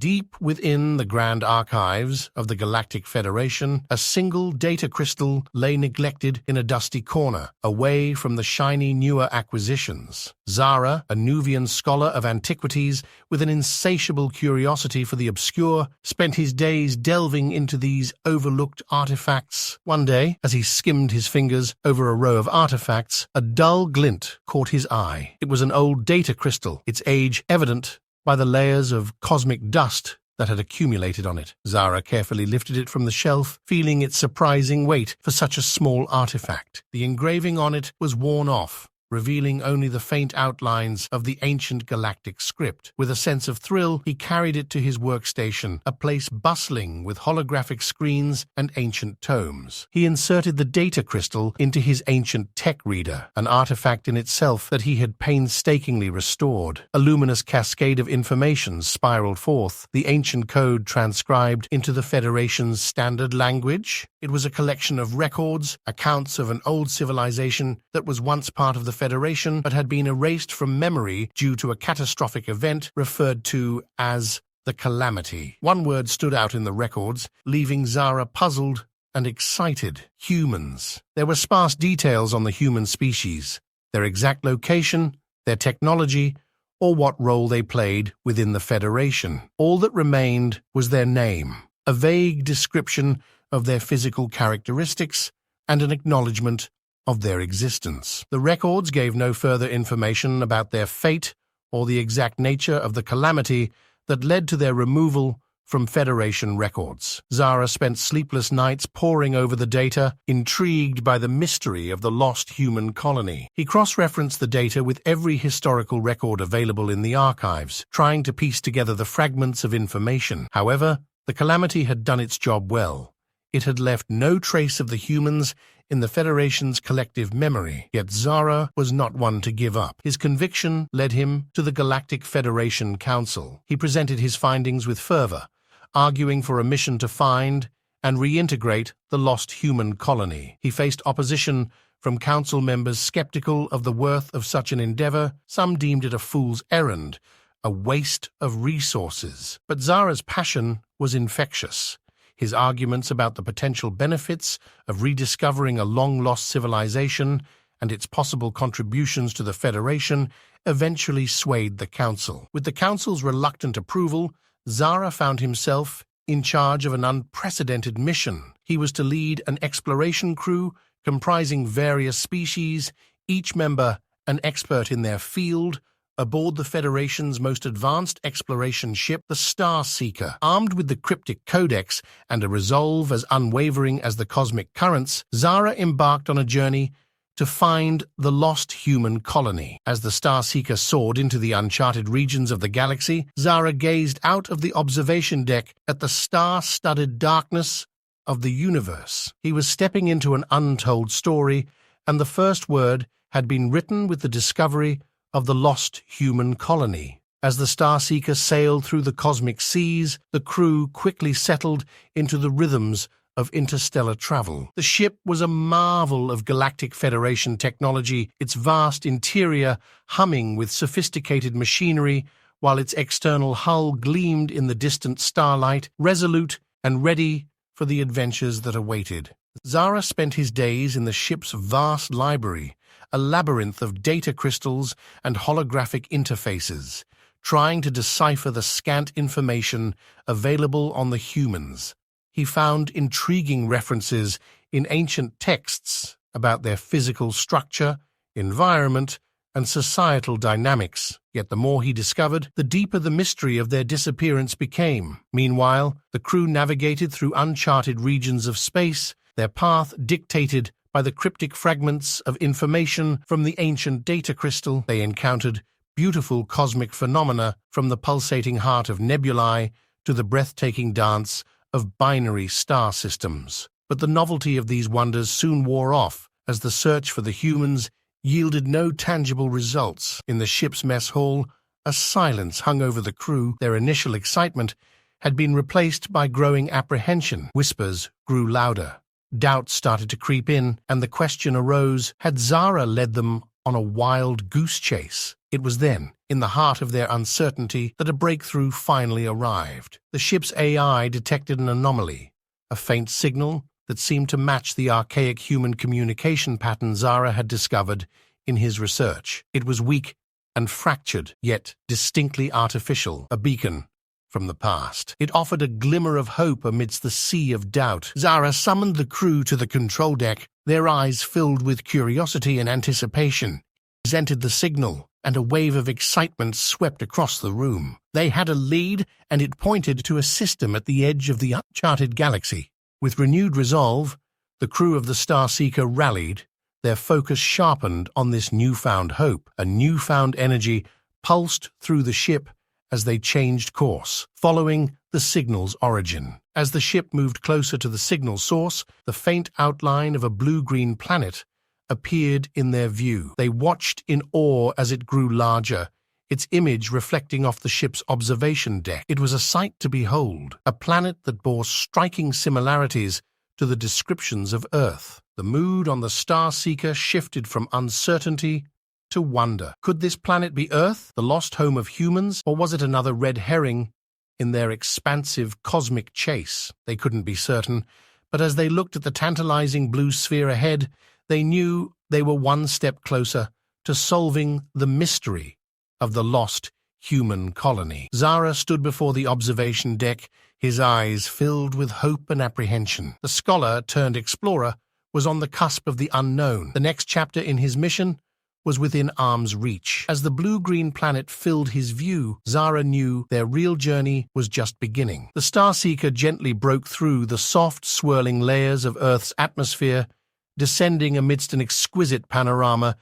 Deep within the grand archives of the Galactic Federation, a single data crystal lay neglected in a dusty corner, away from the shiny newer acquisitions. Zara, a Nuvian scholar of antiquities with an insatiable curiosity for the obscure, spent his days delving into these overlooked artifacts. One day, as he skimmed his fingers over a row of artifacts, a dull glint caught his eye. It was an old data crystal, its age evident by the layers of cosmic dust that had accumulated on it. Zara carefully lifted it from the shelf, feeling its surprising weight for such a small artifact. The engraving on it was worn off, revealing only the faint outlines of the ancient galactic script. With a sense of thrill, he carried it to his workstation, a place bustling with holographic screens and ancient tomes. He inserted the data crystal into his ancient tech reader, an artifact in itself that he had painstakingly restored. A luminous cascade of information spiraled forth, the ancient code transcribed into the Federation's standard language. It was a collection of records, accounts of an old civilization that was once part of the Federation but had been erased from memory due to a catastrophic event referred to as the Calamity. One word stood out in the records, leaving Zara puzzled and excited. Humans. There were sparse details on the human species, their exact location, their technology, or what role they played within the Federation. All that remained was their name, a vague description of their physical characteristics, and an acknowledgement of their existence. The records gave no further information about their fate or the exact nature of the calamity that led to their removal from Federation records. Zara spent sleepless nights poring over the data, intrigued by the mystery of the lost human colony. He cross-referenced the data with every historical record available in the archives, trying to piece together the fragments of information. However, the calamity had done its job well. It had left no trace of the humans in the Federation's collective memory, yet Zara was not one to give up. His conviction led him to the Galactic Federation Council. He presented his findings with fervor, arguing for a mission to find and reintegrate the lost human colony. He faced opposition from council members skeptical of the worth of such an endeavor. Some deemed it a fool's errand, a waste of resources. But Zara's passion was infectious. His arguments about the potential benefits of rediscovering a long-lost civilization and its possible contributions to the Federation eventually swayed the Council. With the Council's reluctant approval, Zara found himself in charge of an unprecedented mission. He was to lead an exploration crew comprising various species, each member an expert in their field, aboard the Federation's most advanced exploration ship, the Star Seeker. Armed with the cryptic codex and a resolve as unwavering as the cosmic currents, Zara embarked on a journey to find the lost human colony. As the Star Seeker soared into the uncharted regions of the galaxy, Zara gazed out of the observation deck at the star-studded darkness of the universe. He was stepping into an untold story, and the first word had been written with the discovery of the lost human colony. As the Starseeker sailed through the cosmic seas, the crew quickly settled into the rhythms of interstellar travel. The ship was a marvel of Galactic Federation technology, its vast interior humming with sophisticated machinery, while its external hull gleamed in the distant starlight, resolute and ready for the adventures that awaited. Zara spent his days in the ship's vast library, a labyrinth of data crystals and holographic interfaces, trying to decipher the scant information available on the humans. He found intriguing references in ancient texts about their physical structure, environment, and societal dynamics. Yet the more he discovered, the deeper the mystery of their disappearance became. Meanwhile, the crew navigated through uncharted regions of space, their path dictated by the cryptic fragments of information from the ancient data crystal. They encountered beautiful cosmic phenomena, from the pulsating heart of nebulae to the breathtaking dance of binary star systems. But the novelty of these wonders soon wore off, as the search for the humans yielded no tangible results. In the ship's mess hall, a silence hung over the crew. Their initial excitement had been replaced by growing apprehension. Whispers grew louder. Doubt started to creep in, and the question arose, had Zara led them on a wild goose chase? It was then, in the heart of their uncertainty, that a breakthrough finally arrived. The ship's AI detected an anomaly, a faint signal that seemed to match the archaic human communication pattern Zara had discovered in his research. It was weak and fractured, yet distinctly artificial, a beacon from the past. It offered a glimmer of hope amidst the sea of doubt. Zara summoned the crew to the control deck, their eyes filled with curiosity and anticipation. He presented the signal, and a wave of excitement swept across the room. They had a lead, and it pointed to a system at the edge of the uncharted galaxy. With renewed resolve, the crew of the Starseeker rallied, their focus sharpened on this newfound hope. A newfound energy pulsed through the ship as they changed course, following the signal's origin. As the ship moved closer to the signal source, the faint outline of a blue-green planet appeared in their view. They watched in awe as it grew larger, its image reflecting off the ship's observation deck. It was a sight to behold, a planet that bore striking similarities to the descriptions of Earth. The mood on the Starseeker shifted from uncertainty to wonder. Could this planet be Earth, the lost home of humans, or was it another red herring in their expansive cosmic chase? They couldn't be certain, but as they looked at the tantalizing blue sphere ahead, they knew they were one step closer to solving the mystery of the lost human colony. Zara stood before the observation deck, his eyes filled with hope and apprehension. The scholar-turned-explorer was on the cusp of the unknown. The next chapter in his mission was within arm's reach. As the blue-green planet filled his view, Zara knew their real journey was just beginning. The Starseeker gently broke through the soft, swirling layers of Earth's atmosphere, descending amidst an exquisite panorama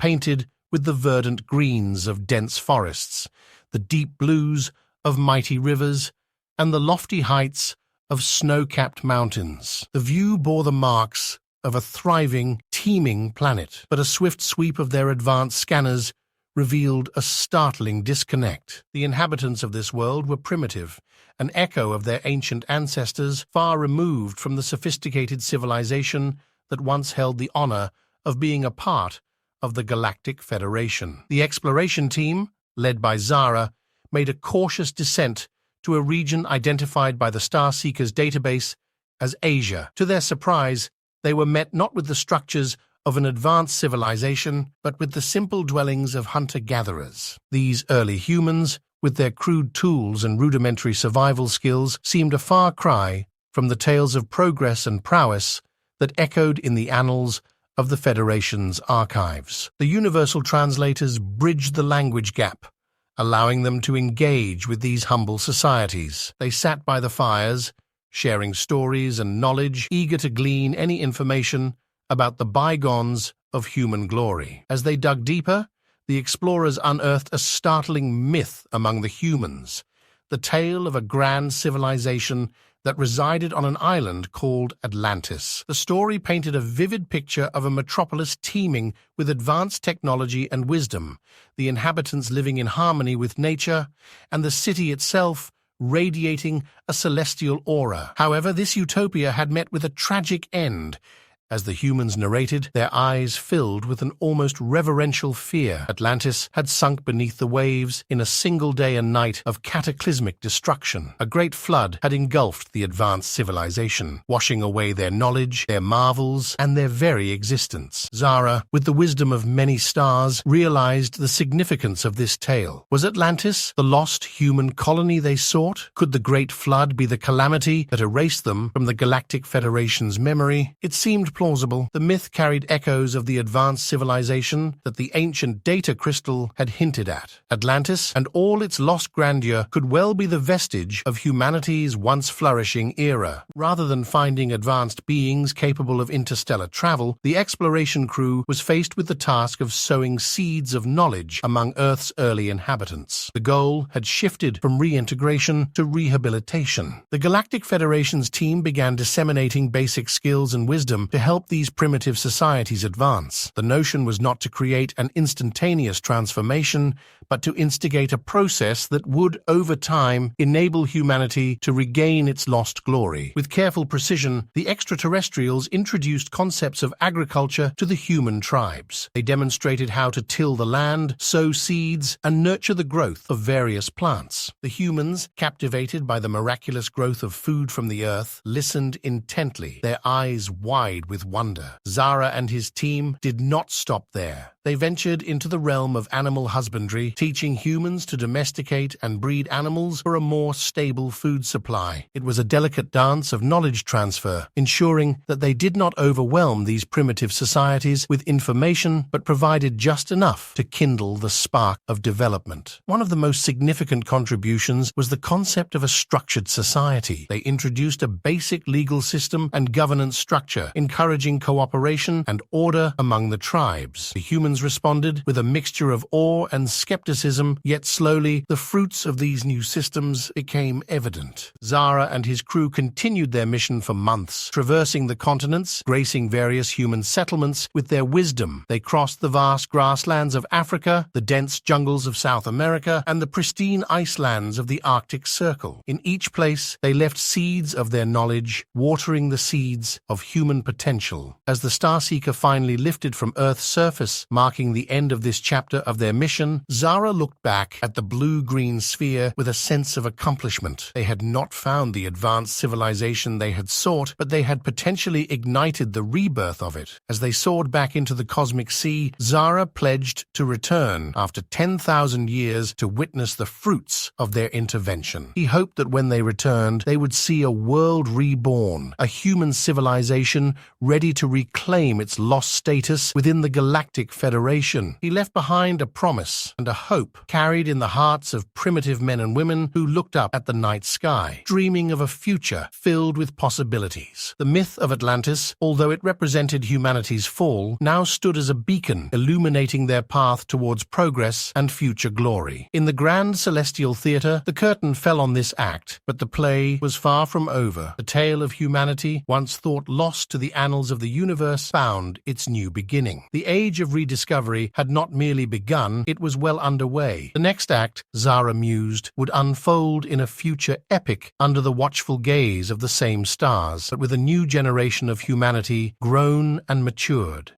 painted with the verdant greens of dense forests, the deep blues of mighty rivers, and the lofty heights of snow-capped mountains. The view bore the marks of a thriving, teeming planet, but a swift sweep of their advanced scanners revealed a startling disconnect. The inhabitants of this world were primitive, an echo of their ancient ancestors, far removed from the sophisticated civilization that once held the honor of being a part of the Galactic Federation. The exploration team, led by Zara, made a cautious descent to a region identified by the Starseeker's database as Asia. To their surprise, they were met not with the structures of an advanced civilization, but with the simple dwellings of hunter-gatherers. These early humans, with their crude tools and rudimentary survival skills, seemed a far cry from the tales of progress and prowess that echoed in the annals of the Federation's archives. The universal translators bridged the language gap, allowing them to engage with these humble societies. They sat by the fires, sharing stories and knowledge, eager to glean any information about the bygones of human glory. As they dug deeper, the explorers unearthed a startling myth among the humans, the tale of a grand civilization that resided on an island called Atlantis. The story painted a vivid picture of a metropolis teeming with advanced technology and wisdom, the inhabitants living in harmony with nature, and the city itself radiating a celestial aura. However, this utopia had met with a tragic end. As the humans narrated, their eyes filled with an almost reverential fear. Atlantis had sunk beneath the waves in a single day and night of cataclysmic destruction. A great flood had engulfed the advanced civilization, washing away their knowledge, their marvels, and their very existence. Zara, with the wisdom of many stars, realized the significance of this tale. Was Atlantis the lost human colony they sought? Could the great flood be the calamity that erased them from the Galactic Federation's memory? It seemed plausible. The myth carried echoes of the advanced civilization that the ancient data crystal had hinted at. Atlantis and all its lost grandeur could well be the vestige of humanity's once flourishing era. Rather than finding advanced beings capable of interstellar travel, the exploration crew was faced with the task of sowing seeds of knowledge among Earth's early inhabitants. The goal had shifted from reintegration to rehabilitation. The Galactic Federation's team began disseminating basic skills and wisdom to help these primitive societies advance. The notion was not to create an instantaneous transformation, but to instigate a process that would, over time, enable humanity to regain its lost glory. With careful precision, the extraterrestrials introduced concepts of agriculture to the human tribes. They demonstrated how to till the land, sow seeds, and nurture the growth of various plants. The humans, captivated by the miraculous growth of food from the earth, listened intently, their eyes wide with wonder. Zara and his team did not stop there. They ventured into the realm of animal husbandry, teaching humans to domesticate and breed animals for a more stable food supply. It was a delicate dance of knowledge transfer, ensuring that they did not overwhelm these primitive societies with information, but provided just enough to kindle the spark of development. One of the most significant contributions was the concept of a structured society. They introduced a basic legal system and governance structure, encouraging cooperation and order among the tribes. The humans responded with a mixture of awe and skepticism, yet slowly the fruits of these new systems became evident. Zara and his crew continued their mission for months, traversing the continents, gracing various human settlements with their wisdom. They crossed the vast grasslands of Africa, the dense jungles of South America, and the pristine icelands of the Arctic Circle. In each place, they left seeds of their knowledge, watering the seeds of human potential. As the Starseeker finally lifted from Earth's surface, marking the end of this chapter of their mission, Zara looked back at the blue-green sphere with a sense of accomplishment. They had not found the advanced civilization they had sought, but they had potentially ignited the rebirth of it. As they soared back into the cosmic sea, Zara pledged to return after 10,000 years to witness the fruits of their intervention. He hoped that when they returned, they would see a world reborn, a human civilization ready to reclaim its lost status within the Galactic Federation. He left behind a promise and a hope carried in the hearts of primitive men and women who looked up at the night sky, dreaming of a future filled with possibilities. The myth of Atlantis, although it represented humanity's fall, now stood as a beacon, illuminating their path towards progress and future glory. In the grand celestial theater, the curtain fell on this act, but the play was far from over. The tale of humanity, once thought lost to the annals of the universe, found its new beginning. The age of rediscovery had not merely begun, it was well underway. The next act, Zara mused, would unfold in a future epic under the watchful gaze of the same stars, but with a new generation of humanity grown and matured.